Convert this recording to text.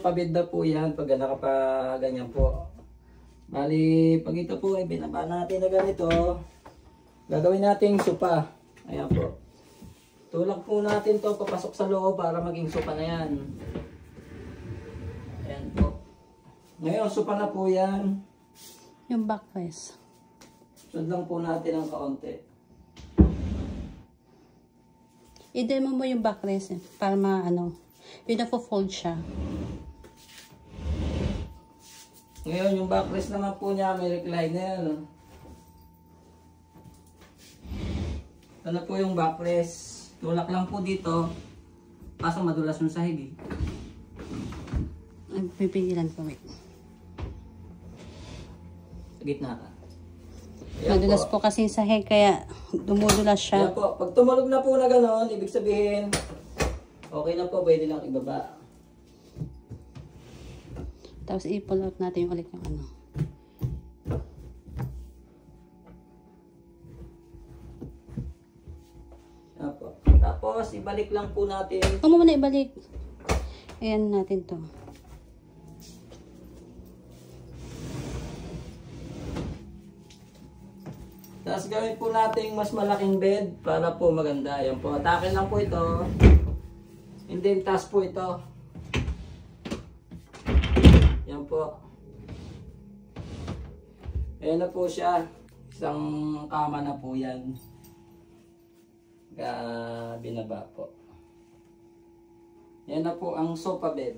sofa bed na po yan pag nakapaganyan po. Bali, pag ito po ay binaba natin na ganito, gagawin natin sofa. Ayan po. Tulak po natin to papasok sa loob para maging sofa na yan. Ayan po. Ngayon, sofa na po yan. Yung backrest. Sud lang po natin ng kaunti. I-demo mo yung backrest para maano. Yung na-fold siya. Ngayon, yung backrest naman po niya, may recliner. Ito na po yung backrest. Tulak lang po dito. Kaso madulas yung sahig eh. Ay, pipigilan ko, wait. Sa gitna ka. Madulas po kasi sa head, kaya dumudulas siya. Ayan po. Pag tumulog na po na gano'n, ibig sabihin, okay na po, pwede lang ibaba. Tapos i-pull out natin yung ulit yung ano. Ayan po. Tapos, ibalik lang po natin. Huwag mo muna ibalik. Ayan natin to. Tapos gawin po natin mas malaking bed para po maganda. Ayan po. Atakin lang po ito. And then taas po ito. Ayan po. Ayan na po siya. Isang kama na po yan. Binaba po. Ayan na po ang sofa bed.